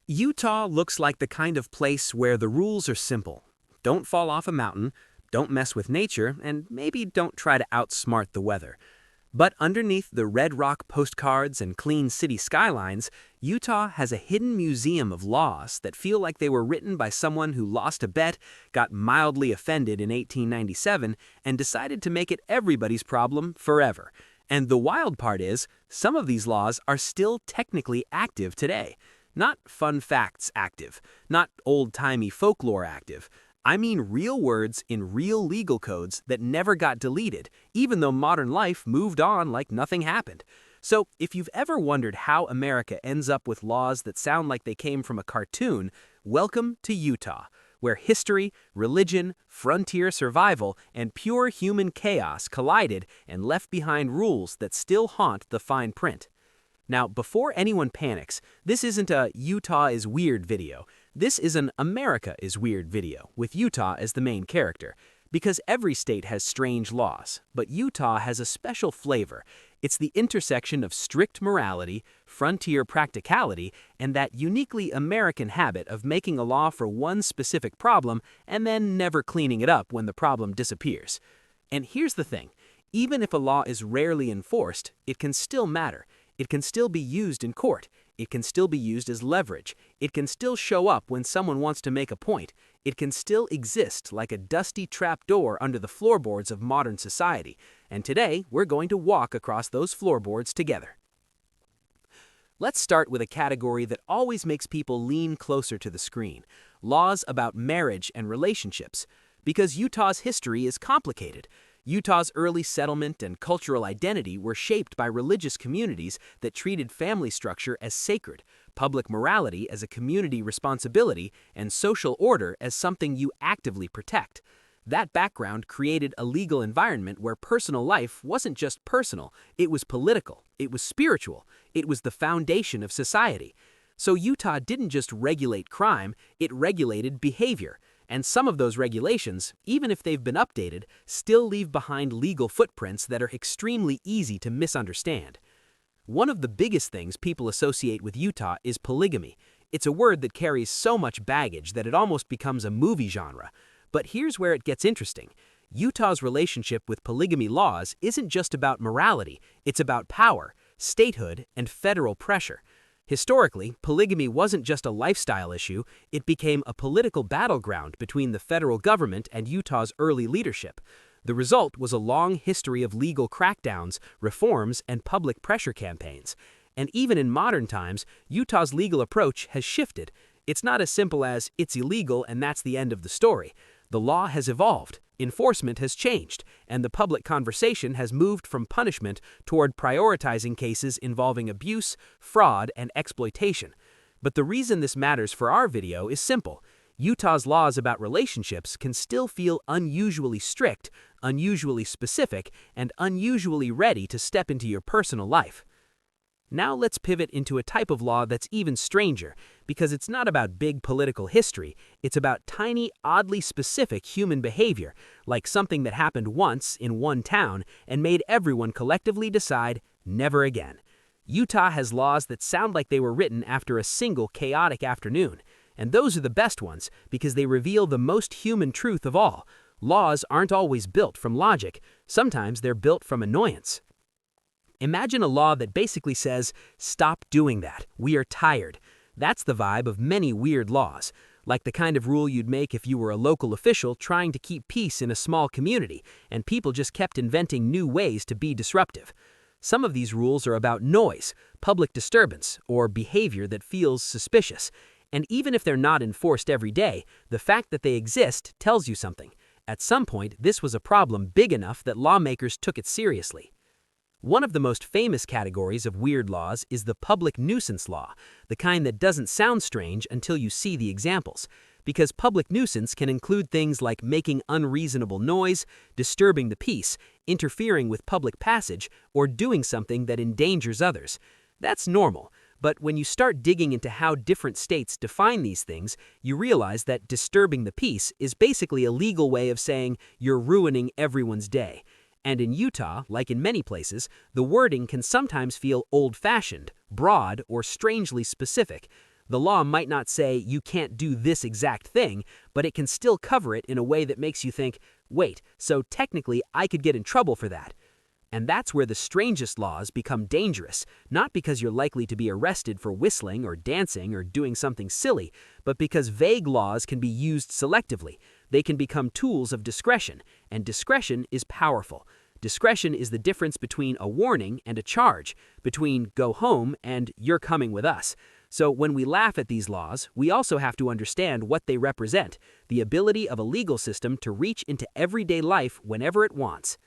Utah looks like the kind of place where the rules are simple. Don't fall off a mountain, don't mess with nature, and maybe don't try to outsmart the weather. But underneath the red rock postcards and clean city skylines, Utah has a hidden museum of laws that feel like they were written by someone who lost a bet, got mildly offended in 1897, and decided to make it everybody's problem forever. And the wild part is, some of these laws are still technically active today. Not fun facts active, not old-timey folklore active. I mean real words in real legal codes that never got deleted, even though modern life moved on like nothing happened. So if you've ever wondered how America ends up with laws that sound like they came from a cartoon, welcome to Utah, where history, religion, frontier survival, and pure human chaos collided and left behind rules that still haunt the fine print. Now, before anyone panics, this isn't a Utah is weird video. This is an America is weird video, with Utah as the main character. Because every state has strange laws, but Utah has a special flavor. It's the intersection of strict morality, frontier practicality, and that uniquely American habit of making a law for one specific problem and then never cleaning it up when the problem disappears. And here's the thing, even if a law is rarely enforced, it can still matter. It can still be used in court. It can still be used as leverage. It can still show up when someone wants to make a point. It can still exist like a dusty trapdoor under the floorboards of modern society. And today, we're going to walk across those floorboards together. Let's start with a category that always makes people lean closer to the screen: laws about marriage and relationships. Because Utah's history is complicated. Utah's early settlement and cultural identity were shaped by religious communities that treated family structure as sacred, public morality as a community responsibility, and social order as something you actively protect. That background created a legal environment where personal life wasn't just personal, it was political, it was spiritual, it was the foundation of society. So Utah didn't just regulate crime, it regulated behavior. And some of those regulations, even if they've been updated, still leave behind legal footprints that are extremely easy to misunderstand. One of the biggest things people associate with Utah is polygamy. It's a word that carries so much baggage that it almost becomes a movie genre. But here's where it gets interesting. Utah's relationship with polygamy laws isn't just about morality, it's about power, statehood, and federal pressure. Historically, polygamy wasn't just a lifestyle issue, it became a political battleground between the federal government and Utah's early leadership. The result was a long history of legal crackdowns, reforms, and public pressure campaigns. And even in modern times, Utah's legal approach has shifted. It's not as simple as, it's illegal and that's the end of the story. The law has evolved, enforcement has changed, and the public conversation has moved from punishment toward prioritizing cases involving abuse, fraud, and exploitation. But the reason this matters for our video is simple. Utah's laws about relationships can still feel unusually strict, unusually specific, and unusually ready to step into your personal life. Now let's pivot into a type of law that's even stranger, because it's not about big political history, it's about tiny, oddly specific human behavior, like something that happened once in one town and made everyone collectively decide, never again. Utah has laws that sound like they were written after a single chaotic afternoon, and those are the best ones because they reveal the most human truth of all. Laws aren't always built from logic, sometimes they're built from annoyance. Imagine a law that basically says, stop doing that, we are tired. That's the vibe of many weird laws, like the kind of rule you'd make if you were a local official trying to keep peace in a small community, and people just kept inventing new ways to be disruptive. Some of these rules are about noise, public disturbance, or behavior that feels suspicious. And even if they're not enforced every day, the fact that they exist tells you something. At some point, this was a problem big enough that lawmakers took it seriously. One of the most famous categories of weird laws is the public nuisance law, the kind that doesn't sound strange until you see the examples. Because public nuisance can include things like making unreasonable noise, disturbing the peace, interfering with public passage, or doing something that endangers others. That's normal, but when you start digging into how different states define these things, you realize that disturbing the peace is basically a legal way of saying you're ruining everyone's day. And in Utah, like in many places, the wording can sometimes feel old-fashioned, broad, or strangely specific. The law might not say you can't do this exact thing, but it can still cover it in a way that makes you think, wait, so technically I could get in trouble for that. And that's where the strangest laws become dangerous, not because you're likely to be arrested for whistling or dancing or doing something silly, but because vague laws can be used selectively. They can become tools of discretion, and discretion is powerful. Discretion is the difference between a warning and a charge, between go home and you're coming with us. So when we laugh at these laws, we also have to understand what they represent, the ability of a legal system to reach into everyday life whenever it wants.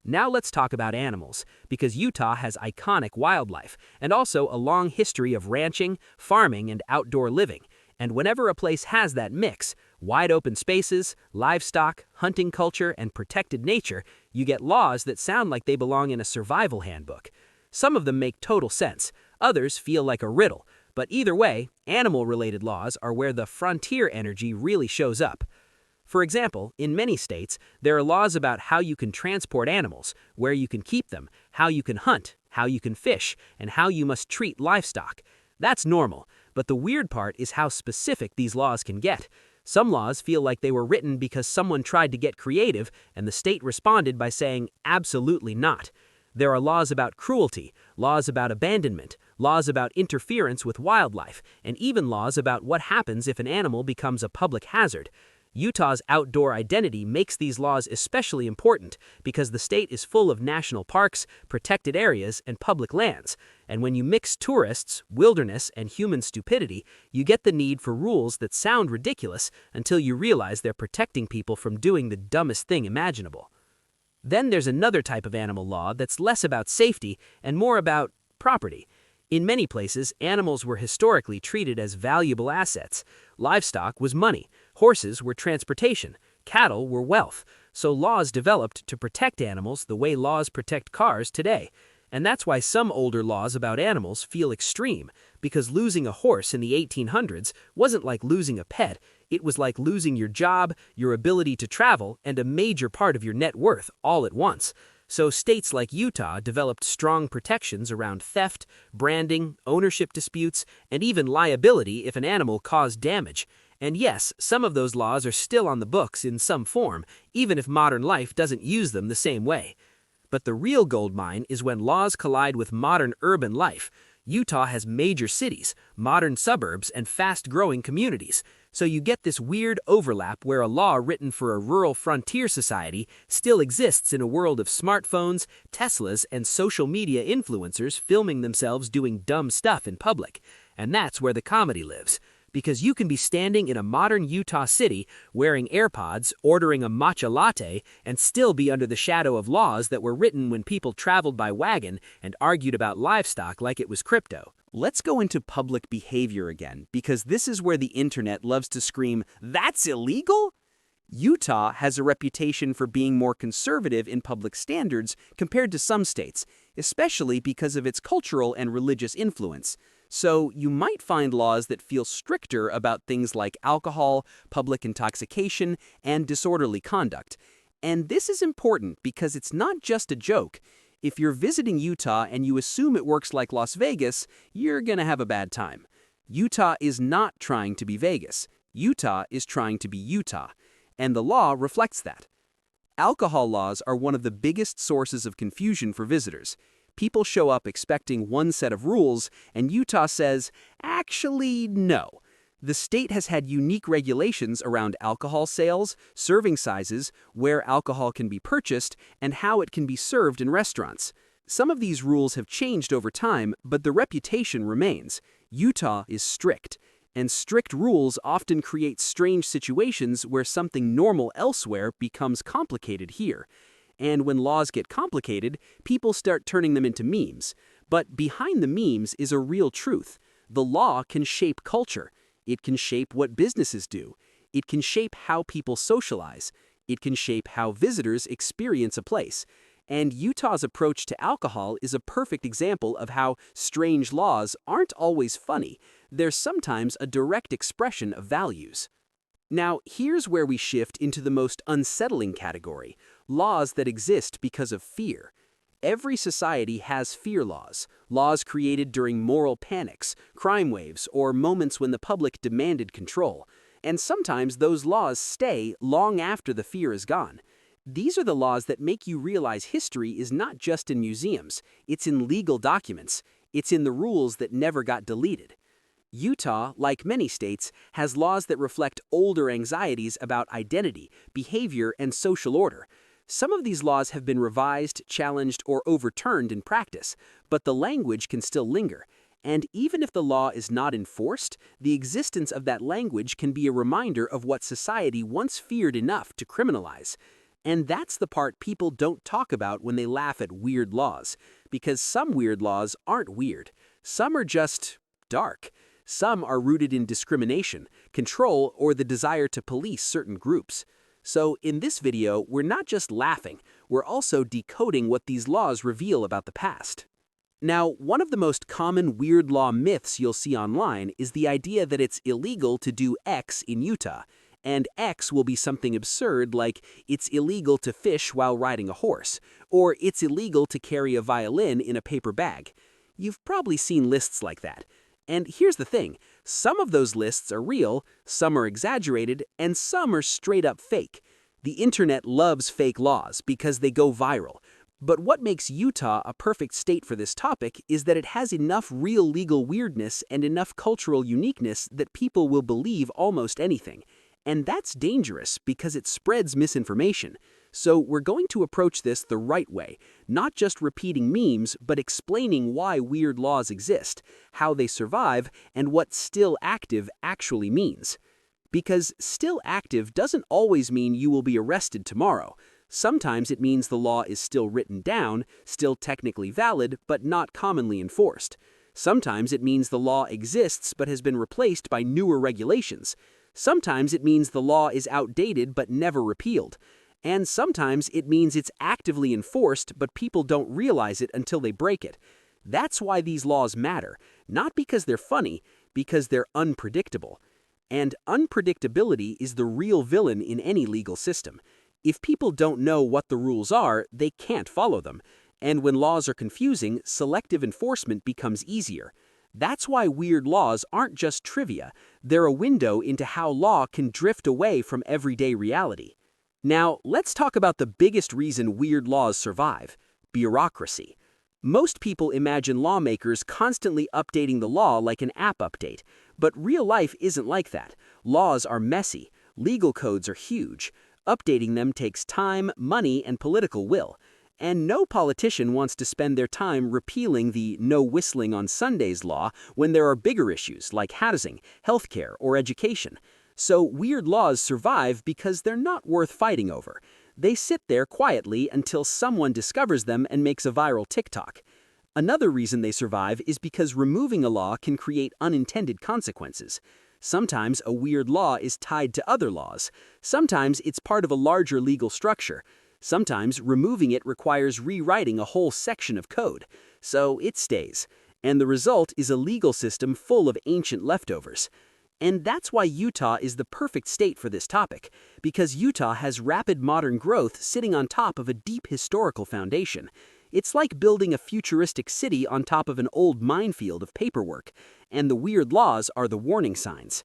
Now let's talk about animals, because Utah has iconic wildlife, and also a long history of ranching, farming, and outdoor living. And whenever a place has that mix, wide open spaces, livestock, hunting culture, and protected nature, you get laws that sound like they belong in a survival handbook. Some of them make total sense, others feel like a riddle, but either way, animal-related laws are where the frontier energy really shows up. For example, in many states, there are laws about how you can transport animals, where you can keep them, how you can hunt, how you can fish, and how you must treat livestock. That's normal, but the weird part is how specific these laws can get. Some laws feel like they were written because someone tried to get creative, and the state responded by saying, absolutely not. There are laws about cruelty, laws about abandonment, laws about interference with wildlife, and even laws about what happens if an animal becomes a public hazard. Utah's outdoor identity makes these laws especially important because the state is full of national parks, protected areas, and public lands. And when you mix tourists, wilderness, and human stupidity, you get the need for rules that sound ridiculous until you realize they're protecting people from doing the dumbest thing imaginable. Then there's another type of animal law that's less about safety and more about property. In many places, animals were historically treated as valuable assets. Livestock was money, horses were transportation, cattle were wealth, so laws developed to protect animals the way laws protect cars today. And that's why some older laws about animals feel extreme, because losing a horse in the 1800s wasn't like losing a pet, it was like losing your job, your ability to travel, and a major part of your net worth all at once. So states like Utah developed strong protections around theft, branding, ownership disputes, and even liability if an animal caused damage. And yes, some of those laws are still on the books in some form, even if modern life doesn't use them the same way. But the real gold mine is when laws collide with modern urban life. Utah has major cities, modern suburbs, and fast-growing communities. So you get this weird overlap where a law written for a rural frontier society still exists in a world of smartphones, Teslas, and social media influencers filming themselves doing dumb stuff in public. And that's where the comedy lives. Because you can be standing in a modern Utah city wearing AirPods, ordering a matcha latte, and still be under the shadow of laws that were written when people traveled by wagon and argued about livestock like it was crypto. Let's go into public behavior again, because this is where the internet loves to scream, "That's illegal?" Utah has a reputation for being more conservative in public standards compared to some states, especially because of its cultural and religious influence. So you might find laws that feel stricter about things like alcohol, public intoxication, and disorderly conduct. And this is important because it's not just a joke. If you're visiting Utah and you assume it works like Las Vegas, you're gonna have a bad time. Utah is not trying to be Vegas. Utah is trying to be Utah. And the law reflects that. Alcohol laws are one of the biggest sources of confusion for visitors. People show up expecting one set of rules, and Utah says, actually, no. The state has had unique regulations around alcohol sales, serving sizes, where alcohol can be purchased, and how it can be served in restaurants. Some of these rules have changed over time, but the reputation remains. Utah is strict, and strict rules often create strange situations where something normal elsewhere becomes complicated here. And when laws get complicated, people start turning them into memes. But behind the memes is a real truth. The law can shape culture. It can shape what businesses do. It can shape how people socialize. It can shape how visitors experience a place. And Utah's approach to alcohol is a perfect example of how strange laws aren't always funny. They're sometimes a direct expression of values. Now, here's where we shift into the most unsettling category, laws that exist because of fear. Every society has fear laws, laws created during moral panics, crime waves, or moments when the public demanded control. And sometimes those laws stay long after the fear is gone. These are the laws that make you realize history is not just in museums, it's in legal documents, it's in the rules that never got deleted. Utah, like many states, has laws that reflect older anxieties about identity, behavior, and social order. Some of these laws have been revised, challenged, or overturned in practice, but the language can still linger. And even if the law is not enforced, the existence of that language can be a reminder of what society once feared enough to criminalize. And that's the part people don't talk about when they laugh at weird laws, because some weird laws aren't weird. Some are just dark. Some are rooted in discrimination, control, or the desire to police certain groups. So in this video, we're not just laughing, we're also decoding what these laws reveal about the past. Now, one of the most common weird law myths you'll see online is the idea that it's illegal to do X in Utah, and X will be something absurd like it's illegal to fish while riding a horse, or it's illegal to carry a violin in a paper bag. You've probably seen lists like that. And here's the thing, some of those lists are real, some are exaggerated, and some are straight up fake. The internet loves fake laws because they go viral. But what makes Utah a perfect state for this topic is that it has enough real legal weirdness and enough cultural uniqueness that people will believe almost anything. And that's dangerous because it spreads misinformation. So we're going to approach this the right way, not just repeating memes, but explaining why weird laws exist, how they survive, and what still active actually means. Because still active doesn't always mean you will be arrested tomorrow. Sometimes it means the law is still written down, still technically valid, but not commonly enforced. Sometimes it means the law exists but has been replaced by newer regulations. Sometimes it means the law is outdated but never repealed. And sometimes it means it's actively enforced, but people don't realize it until they break it. That's why these laws matter, not because they're funny, because they're unpredictable. And unpredictability is the real villain in any legal system. If people don't know what the rules are, they can't follow them. And when laws are confusing, selective enforcement becomes easier. That's why weird laws aren't just trivia, they're a window into how law can drift away from everyday reality. Now, let's talk about the biggest reason weird laws survive: bureaucracy. Most people imagine lawmakers constantly updating the law like an app update, but real life isn't like that. Laws are messy, legal codes are huge. Updating them takes time, money, and political will. And no politician wants to spend their time repealing the no whistling on Sundays law when there are bigger issues like housing, healthcare, or education. So weird laws survive because they're not worth fighting over. They sit there quietly until someone discovers them and makes a viral TikTok. Another reason they survive is because removing a law can create unintended consequences. Sometimes a weird law is tied to other laws. Sometimes it's part of a larger legal structure. Sometimes removing it requires rewriting a whole section of code. So it stays. And the result is a legal system full of ancient leftovers. And that's why Utah is the perfect state for this topic, because Utah has rapid modern growth sitting on top of a deep historical foundation. It's like building a futuristic city on top of an old minefield of paperwork, and the weird laws are the warning signs.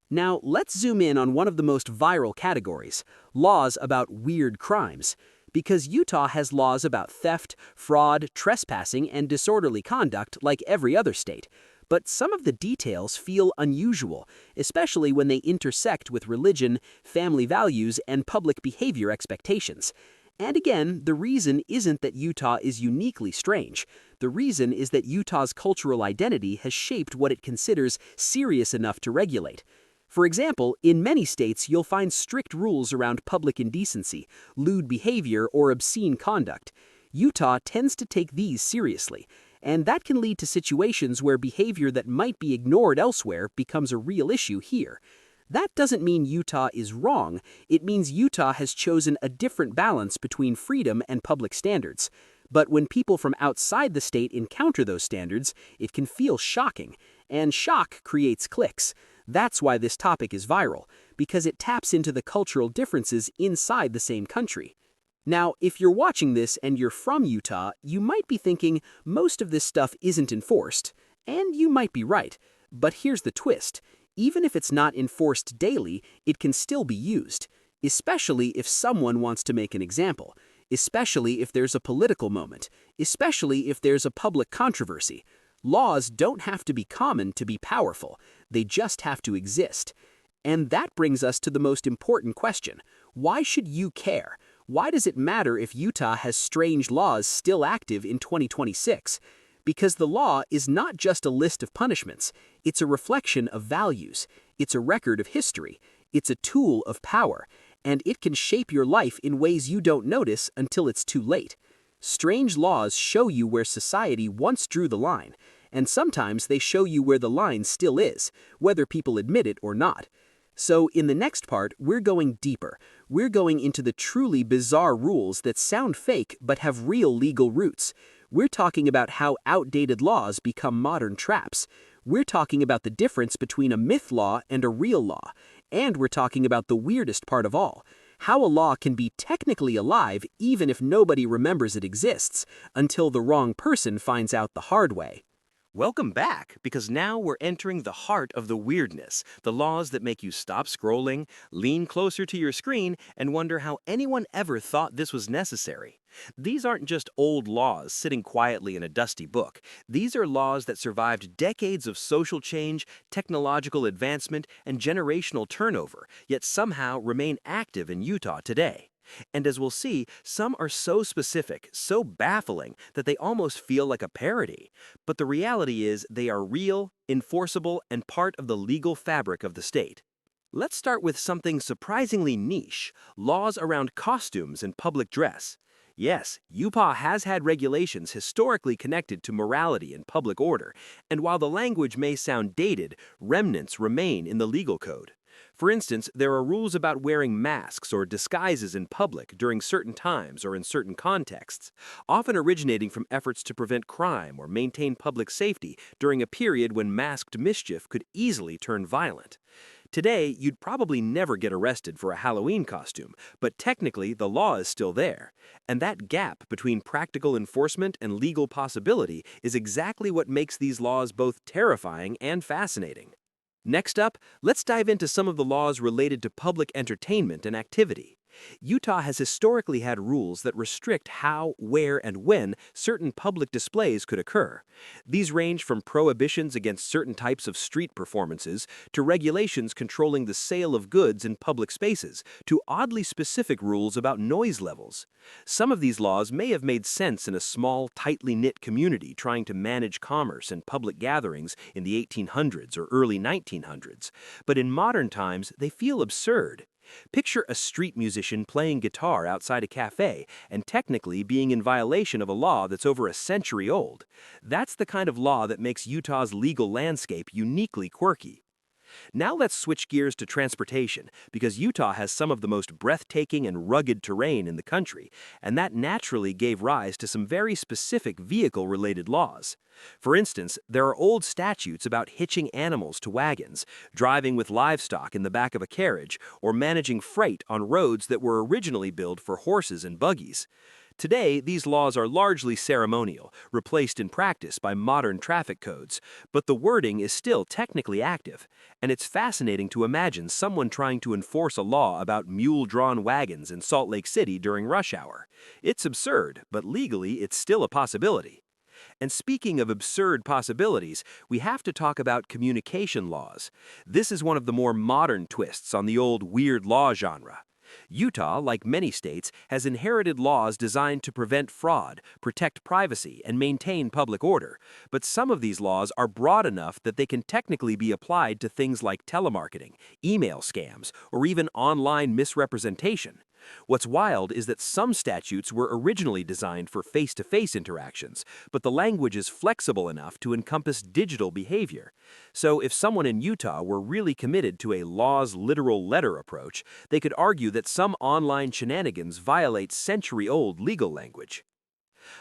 Now, let's zoom in on one of the most viral categories: laws about weird crimes. Because Utah has laws about theft, fraud, trespassing, and disorderly conduct like every other state. But some of the details feel unusual, especially when they intersect with religion, family values, and public behavior expectations. And again, the reason isn't that Utah is uniquely strange. The reason is that Utah's cultural identity has shaped what it considers serious enough to regulate. For example, in many states you'll find strict rules around public indecency, lewd behavior, or obscene conduct. Utah tends to take these seriously. And that can lead to situations where behavior that might be ignored elsewhere becomes a real issue here. That doesn't mean Utah is wrong, it means Utah has chosen a different balance between freedom and public standards. But when people from outside the state encounter those standards, it can feel shocking. And shock creates clicks. That's why this topic is viral, because it taps into the cultural differences inside the same country. Now, if you're watching this and you're from Utah, you might be thinking most of this stuff isn't enforced. And you might be right. But here's the twist. Even if it's not enforced daily, it can still be used. Especially if someone wants to make an example. Especially if there's a political moment. Especially if there's a public controversy. Laws don't have to be common to be powerful. They just have to exist. And that brings us to the most important question. Why should you care? Why does it matter if Utah has strange laws still active in 2026? Because the law is not just a list of punishments. It's a reflection of values. It's a record of history. It's a tool of power. And it can shape your life in ways you don't notice until it's too late. Strange laws show you where society once drew the line. And sometimes they show you where the line still is, whether people admit it or not. So in the next part, we're going deeper. We're going into the truly bizarre rules that sound fake but have real legal roots. We're talking about how outdated laws become modern traps. We're talking about the difference between a myth law and a real law. And we're talking about the weirdest part of all, how a law can be technically alive even if nobody remembers it exists, until the wrong person finds out the hard way. Welcome back, because now we're entering the heart of the weirdness, the laws that make you stop scrolling, lean closer to your screen, and wonder how anyone ever thought this was necessary. These aren't just old laws sitting quietly in a dusty book. These are laws that survived decades of social change, technological advancement, and generational turnover, yet somehow remain active in Utah today. And as we'll see, some are so specific, so baffling, that they almost feel like a parody. But the reality is they are real, enforceable, and part of the legal fabric of the state. Let's start with something surprisingly niche, laws around costumes and public dress. Yes, Utah has had regulations historically connected to morality and public order, and while the language may sound dated, remnants remain in the legal code. For instance, there are rules about wearing masks or disguises in public during certain times or in certain contexts, often originating from efforts to prevent crime or maintain public safety during a period when masked mischief could easily turn violent. Today, you'd probably never get arrested for a Halloween costume, but technically the law is still there. And that gap between practical enforcement and legal possibility is exactly what makes these laws both terrifying and fascinating. Next up, let's dive into some of the laws related to public entertainment and activity. Utah has historically had rules that restrict how, where, and when certain public displays could occur. These range from prohibitions against certain types of street performances to regulations controlling the sale of goods in public spaces to oddly specific rules about noise levels. Some of these laws may have made sense in a small, tightly knit community trying to manage commerce and public gatherings in the 1800s or early 1900s, but in modern times they feel absurd. Picture a street musician playing guitar outside a cafe and technically being in violation of a law that's over a century old. That's the kind of law that makes Utah's legal landscape uniquely quirky. Now let's switch gears to transportation, because Utah has some of the most breathtaking and rugged terrain in the country, and that naturally gave rise to some very specific vehicle-related laws. For instance, there are old statutes about hitching animals to wagons, driving with livestock in the back of a carriage, or managing freight on roads that were originally built for horses and buggies. Today, these laws are largely ceremonial, replaced in practice by modern traffic codes, but the wording is still technically active, and it's fascinating to imagine someone trying to enforce a law about mule-drawn wagons in Salt Lake City during rush hour. It's absurd, but legally it's still a possibility. And speaking of absurd possibilities, we have to talk about communication laws. This is one of the more modern twists on the old weird law genre. Utah, like many states, has inherited laws designed to prevent fraud, protect privacy, and maintain public order, but some of these laws are broad enough that they can technically be applied to things like telemarketing, email scams, or even online misrepresentation. What's wild is that some statutes were originally designed for face-to-face interactions, but the language is flexible enough to encompass digital behavior. So if someone in Utah were really committed to a law's literal letter approach, they could argue that some online shenanigans violate century-old legal language.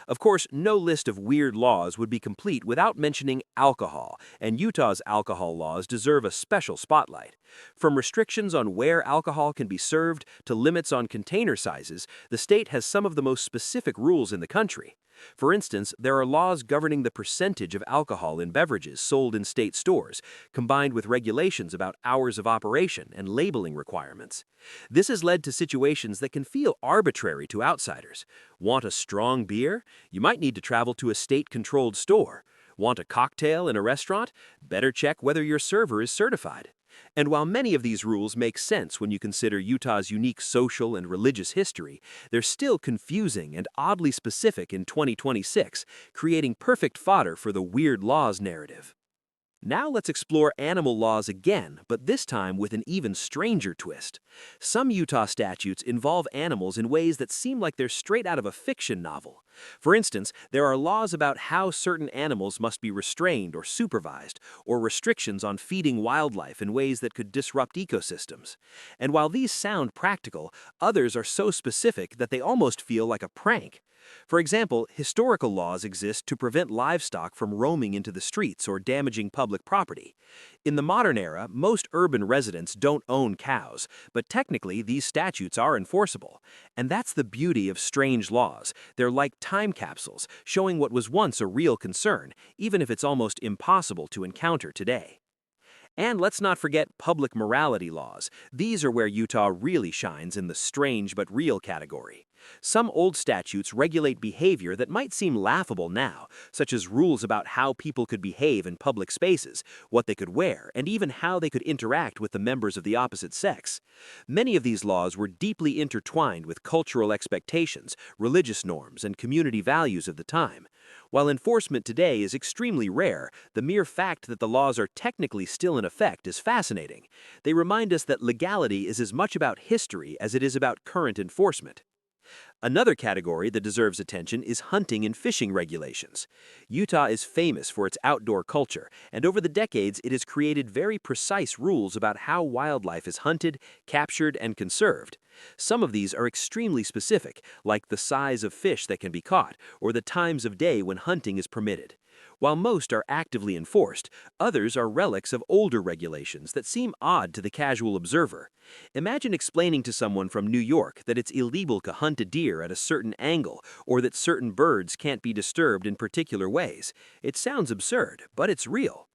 Of course, no list of weird laws would be complete without mentioning alcohol, and Utah's alcohol laws deserve a special spotlight. From restrictions on where alcohol can be served to limits on container sizes, the state has some of the most specific rules in the country. For instance, there are laws governing the percentage of alcohol in beverages sold in state stores, combined with regulations about hours of operation and labeling requirements. This has led to situations that can feel arbitrary to outsiders. Want a strong beer? You might need to travel to a state-controlled store. Want a cocktail in a restaurant? Better check whether your server is certified. And while many of these rules make sense when you consider Utah's unique social and religious history, they're still confusing and oddly specific in 2026, creating perfect fodder for the weird laws narrative. Now let's explore animal laws again, but this time with an even stranger twist. Some Utah statutes involve animals in ways that seem like they're straight out of a fiction novel. For instance, there are laws about how certain animals must be restrained or supervised, or restrictions on feeding wildlife in ways that could disrupt ecosystems. And while these sound practical, others are so specific that they almost feel like a prank. For example, historical laws exist to prevent livestock from roaming into the streets or damaging public property. In the modern era, most urban residents don't own cows, but technically these statutes are enforceable. And that's the beauty of strange laws. They're like time capsules, showing what was once a real concern, even if it's almost impossible to encounter today. And let's not forget public morality laws. These are where Utah really shines in the strange but real category. Some old statutes regulate behavior that might seem laughable now, such as rules about how people could behave in public spaces, what they could wear, and even how they could interact with the members of the opposite sex. Many of these laws were deeply intertwined with cultural expectations, religious norms, and community values of the time. While enforcement today is extremely rare, the mere fact that the laws are technically still in effect is fascinating. They remind us that legality is as much about history as it is about current enforcement. Another category that deserves attention is hunting and fishing regulations. Utah is famous for its outdoor culture, and over the decades it has created very precise rules about how wildlife is hunted, captured, and conserved. Some of these are extremely specific, like the size of fish that can be caught, or the times of day when hunting is permitted. While most are actively enforced, others are relics of older regulations that seem odd to the casual observer. Imagine explaining to someone from New York that it's illegal to hunt a deer at a certain angle, or that certain birds can't be disturbed in particular ways. It sounds absurd, but it's real.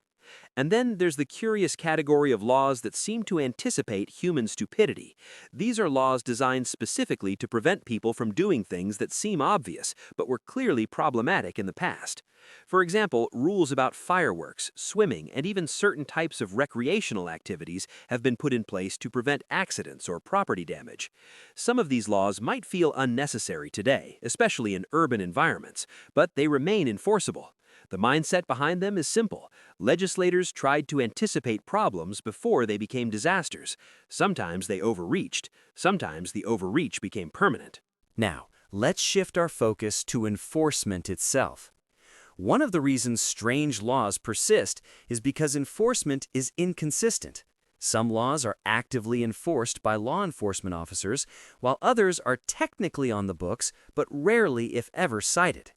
And then there's the curious category of laws that seem to anticipate human stupidity. These are laws designed specifically to prevent people from doing things that seem obvious, but were clearly problematic in the past. For example, rules about fireworks, swimming, and even certain types of recreational activities have been put in place to prevent accidents or property damage. Some of these laws might feel unnecessary today, especially in urban environments, but they remain enforceable. The mindset behind them is simple. Legislators tried to anticipate problems before they became disasters. Sometimes they overreached. Sometimes the overreach became permanent. Now, let's shift our focus to enforcement itself. One of the reasons strange laws persist is because enforcement is inconsistent. Some laws are actively enforced by law enforcement officers, while others are technically on the books but rarely, if ever, cited.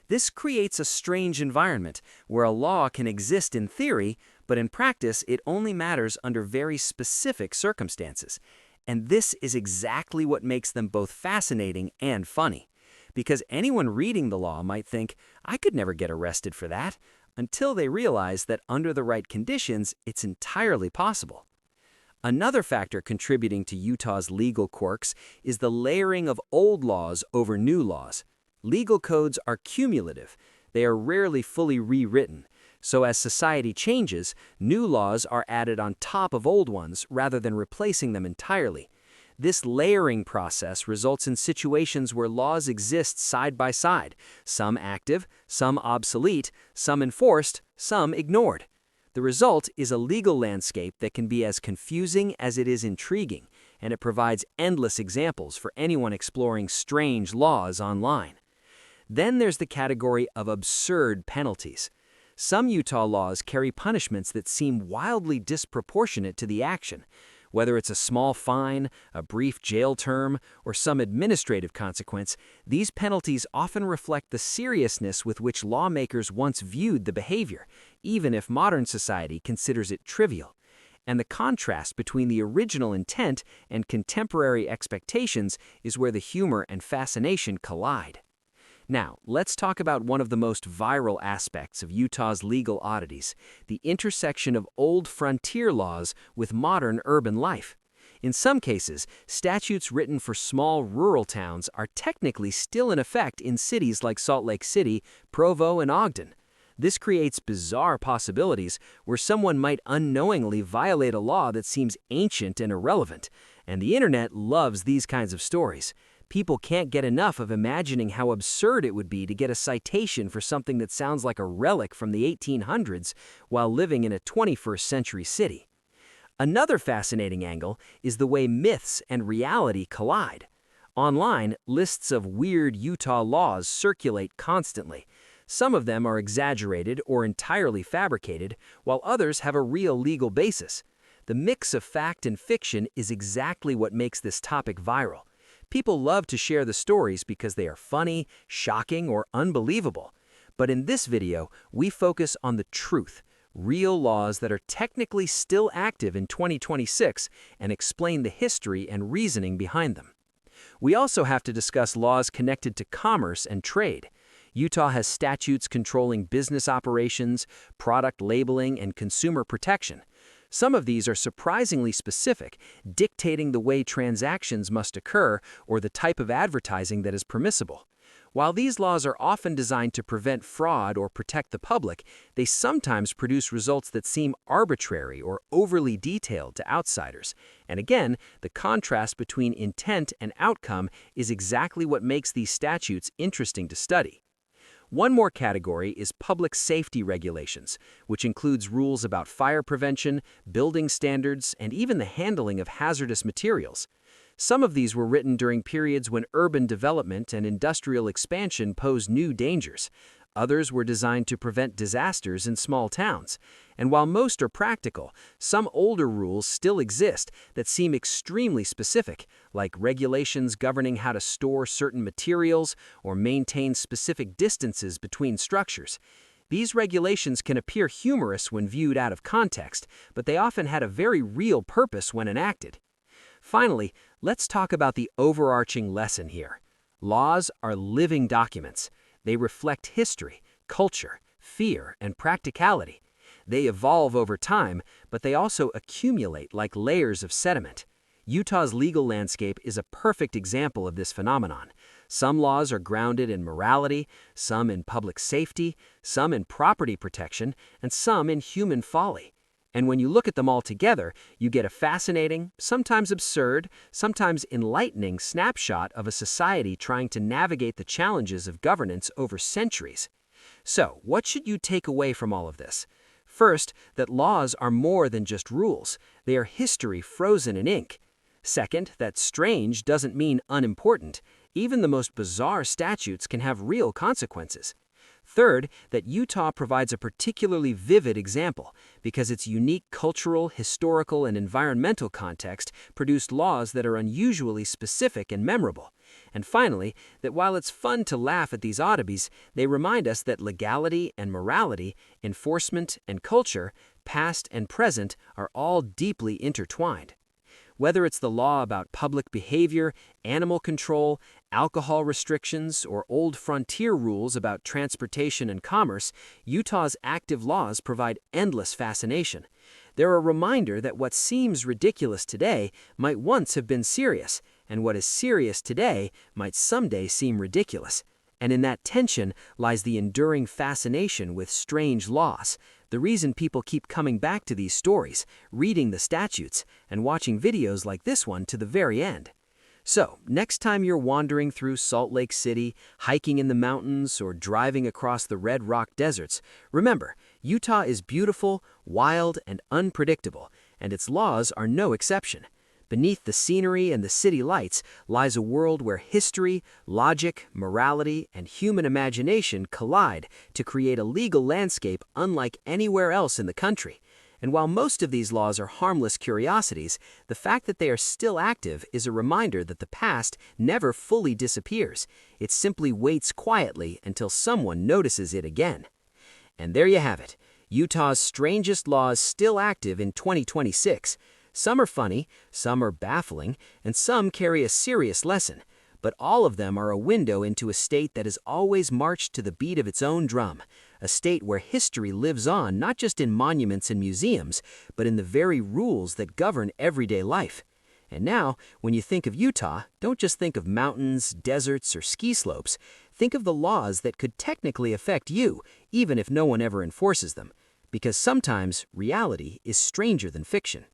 This creates a strange environment where a law can exist in theory, but in practice it only matters under very specific circumstances. And this is exactly what makes them both fascinating and funny. Because anyone reading the law might think, I could never get arrested for that, until they realize that under the right conditions, it's entirely possible. Another factor contributing to Utah's legal quirks is the layering of old laws over new laws. Legal codes are cumulative. They are rarely fully rewritten. So as society changes, new laws are added on top of old ones rather than replacing them entirely. This layering process results in situations where laws exist side by side, some active, some obsolete, some enforced, some ignored. The result is a legal landscape that can be as confusing as it is intriguing, and it provides endless examples for anyone exploring strange laws online. Then there's the category of absurd penalties. Some Utah laws carry punishments that seem wildly disproportionate to the action. Whether it's a small fine, a brief jail term, or some administrative consequence, these penalties often reflect the seriousness with which lawmakers once viewed the behavior, even if modern society considers it trivial. And the contrast between the original intent and contemporary expectations is where the humor and fascination collide. Now, let's talk about one of the most viral aspects of Utah's legal oddities, the intersection of old frontier laws with modern urban life. In some cases, statutes written for small rural towns are technically still in effect in cities like Salt Lake City, Provo, and Ogden. This creates bizarre possibilities where someone might unknowingly violate a law that seems ancient and irrelevant, and the internet loves these kinds of stories. People can't get enough of imagining how absurd it would be to get a citation for something that sounds like a relic from the 1800s while living in a 21st century city. Another fascinating angle is the way myths and reality collide. Online, lists of weird Utah laws circulate constantly. Some of them are exaggerated or entirely fabricated, while others have a real legal basis. The mix of fact and fiction is exactly what makes this topic viral. People love to share the stories because they are funny, shocking, or unbelievable. But in this video, we focus on the truth, real laws that are technically still active in 2026, and explain the history and reasoning behind them. We also have to discuss laws connected to commerce and trade. Utah has statutes controlling business operations, product labeling, and consumer protection. Some of these are surprisingly specific, dictating the way transactions must occur or the type of advertising that is permissible. While these laws are often designed to prevent fraud or protect the public, they sometimes produce results that seem arbitrary or overly detailed to outsiders. And again, the contrast between intent and outcome is exactly what makes these statutes interesting to study. One more category is public safety regulations, which includes rules about fire prevention, building standards, and even the handling of hazardous materials. Some of these were written during periods when urban development and industrial expansion posed new dangers. Others were designed to prevent disasters in small towns. And while most are practical, some older rules still exist that seem extremely specific, like regulations governing how to store certain materials or maintain specific distances between structures. These regulations can appear humorous when viewed out of context, but they often had a very real purpose when enacted. Finally, let's talk about the overarching lesson here. Laws are living documents. They reflect history, culture, fear, and practicality. They evolve over time, but they also accumulate like layers of sediment. Utah's legal landscape is a perfect example of this phenomenon. Some laws are grounded in morality, some in public safety, some in property protection, and some in human folly. And when you look at them all together, you get a fascinating, sometimes absurd, sometimes enlightening snapshot of a society trying to navigate the challenges of governance over centuries. So, what should you take away from all of this? First, that laws are more than just rules. They are history frozen in ink. Second, that strange doesn't mean unimportant. Even the most bizarre statutes can have real consequences. Third, that Utah provides a particularly vivid example because its unique cultural, historical, and environmental context produced laws that are unusually specific and memorable. And finally, that while it's fun to laugh at these oddities, they remind us that legality and morality, enforcement and culture, past and present, are all deeply intertwined. Whether it's the law about public behavior, animal control, alcohol restrictions, or old frontier rules about transportation and commerce, Utah's active laws provide endless fascination. They're a reminder that what seems ridiculous today might once have been serious, and what is serious today might someday seem ridiculous. And in that tension lies the enduring fascination with strange laws, the reason people keep coming back to these stories, reading the statutes, and watching videos like this one to the very end. So, next time you're wandering through Salt Lake City, hiking in the mountains, or driving across the Red Rock deserts, remember, Utah is beautiful, wild, and unpredictable, and its laws are no exception. Beneath the scenery and the city lights lies a world where history, logic, morality, and human imagination collide to create a legal landscape unlike anywhere else in the country. And while most of these laws are harmless curiosities, the fact that they are still active is a reminder that the past never fully disappears. It simply waits quietly until someone notices it again. And there you have it. Utah's strangest laws still active in 2026. Some are funny, some are baffling, and some carry a serious lesson. But all of them are a window into a state that has always marched to the beat of its own drum, a state where history lives on not just in monuments and museums, but in the very rules that govern everyday life. And now, when you think of Utah, don't just think of mountains, deserts, or ski slopes. Think of the laws that could technically affect you, even if no one ever enforces them. Because sometimes reality is stranger than fiction.